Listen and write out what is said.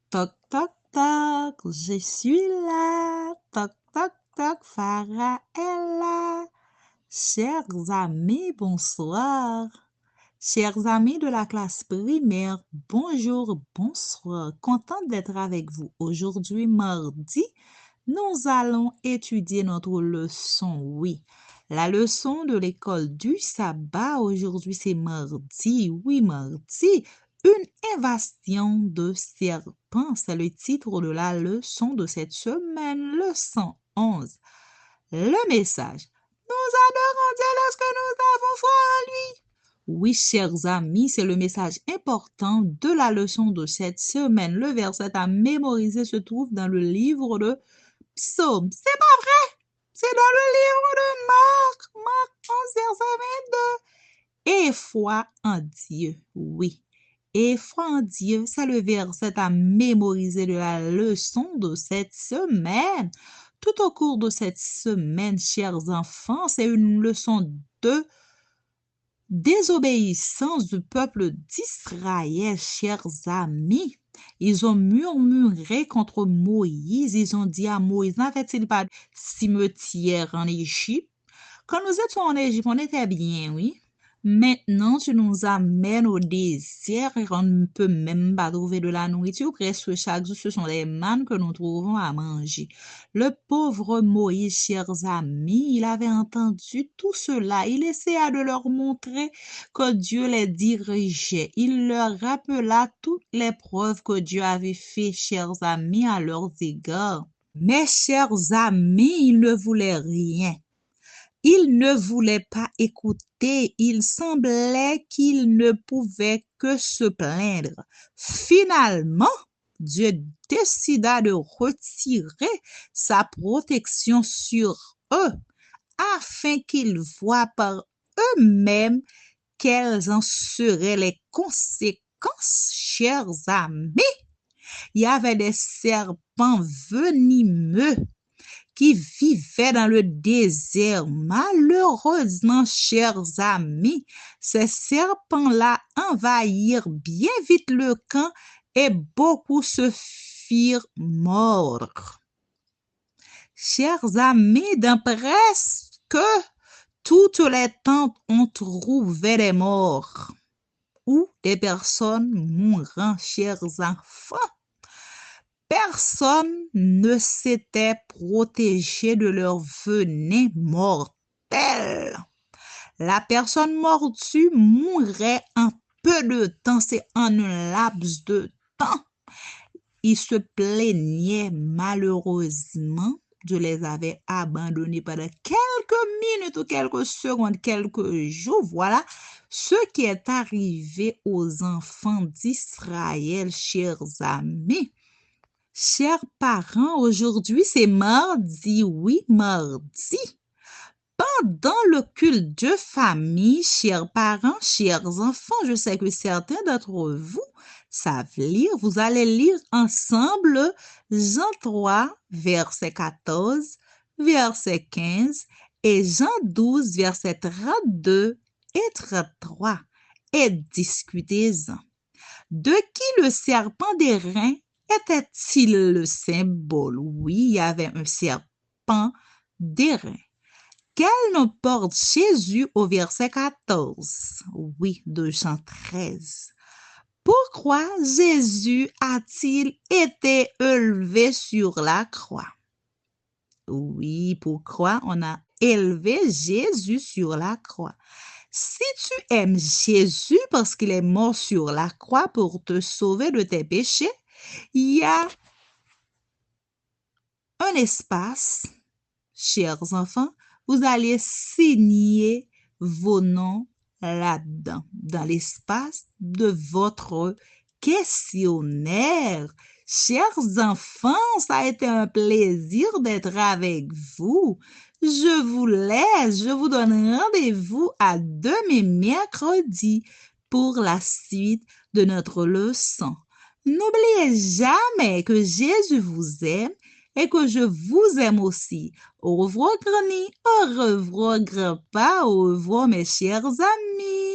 Toc, toc, toc, je suis là. Toc, toc, toc, Farah est là. Chers amis, bonsoir. Chers amis de la classe primaire, bonjour, bonsoir. Contente d'être avec vous. Aujourd'hui, mardi, nous allons étudier notre leçon, oui. La leçon de l'école du sabbat. Aujourd'hui, c'est mardi, oui, mardi. Une invasion de serpents, c'est le titre de la leçon de cette semaine, leçon 11. Le message. Nous adorons Dieu lorsque nous avons foi en lui. Oui, chers amis, c'est le message important de la leçon de cette semaine. Le verset à mémoriser se trouve dans le livre de Psaume. C'est pas vrai? C'est dans le livre de Marc 11, verset 22. Et foi en Dieu, oui. Et foi en Dieu, c'est le verset à mémoriser de la leçon de cette semaine. Tout au cours de cette semaine, chers enfants, c'est une leçon de désobéissance du peuple d'Israël, chers amis. Ils ont murmuré contre Moïse. Ils ont dit à Moïse, n'avait-il pas de cimetière en Égypte? Quand nous étions en Égypte, on était bien, oui. Maintenant, tu nous amènes au désert et on ne peut même pas trouver de la nourriture. Presque chaque jour, ce sont les mannes que nous trouvons à manger. Le pauvre Moïse, chers amis, il avait entendu tout cela. Il essaya de leur montrer que Dieu les dirigeait. Il leur rappela toutes les preuves que Dieu avait fait, chers amis, à leurs égards. Mais, chers amis, ils ne voulaient rien. Il ne voulait pas écouter, il semblait qu'il ne pouvait que se plaindre. Finalement, Dieu décida de retirer sa protection sur eux afin qu'ils voient par eux-mêmes quelles en seraient les conséquences, chers amis. Il y avait des serpents venimeux qui vivaient dans le désert. Malheureusement, chers amis, ces serpents-là envahirent bien vite le camp et beaucoup se firent morts. Chers amis, dans presque toutes les tentes, on trouvait des morts ou des personnes mourant, chers enfants. Personne ne s'était protégé de leur venin mortel. La personne mordue mourrait en peu de temps, c'est en un laps de temps. Ils se plaignaient malheureusement. Je les avais abandonnés pendant quelques minutes ou quelques secondes, quelques jours. Voilà ce qui est arrivé aux enfants d'Israël, chers amis. Chers parents, aujourd'hui c'est mardi, oui, mardi. Pendant le culte de famille, chers parents, chers enfants, je sais que certains d'entre vous savent lire. Vous allez lire ensemble Jean 3, verset 14, verset 15 et Jean 12, verset 32 et 33. Et discutez-en. De qui le serpent d'airain était-il le symbole? Oui, il y avait un serpent d'airain. Quel nom porte Jésus au verset 14? Oui, 213. Pourquoi Jésus a-t-il été élevé sur la croix? Oui, pourquoi on a élevé Jésus sur la croix? Si tu aimes Jésus parce qu'il est mort sur la croix pour te sauver de tes péchés, il y a un espace, chers enfants, vous allez signer vos noms là-dedans, dans l'espace de votre questionnaire. Chers enfants, ça a été un plaisir d'être avec vous. Je vous laisse, je vous donne rendez-vous à demain mercredi pour la suite de notre leçon. N'oubliez jamais que Jésus vous aime et que je vous aime aussi. Au revoir, Granny. Au revoir, Grandpa. Au revoir, mes chers amis.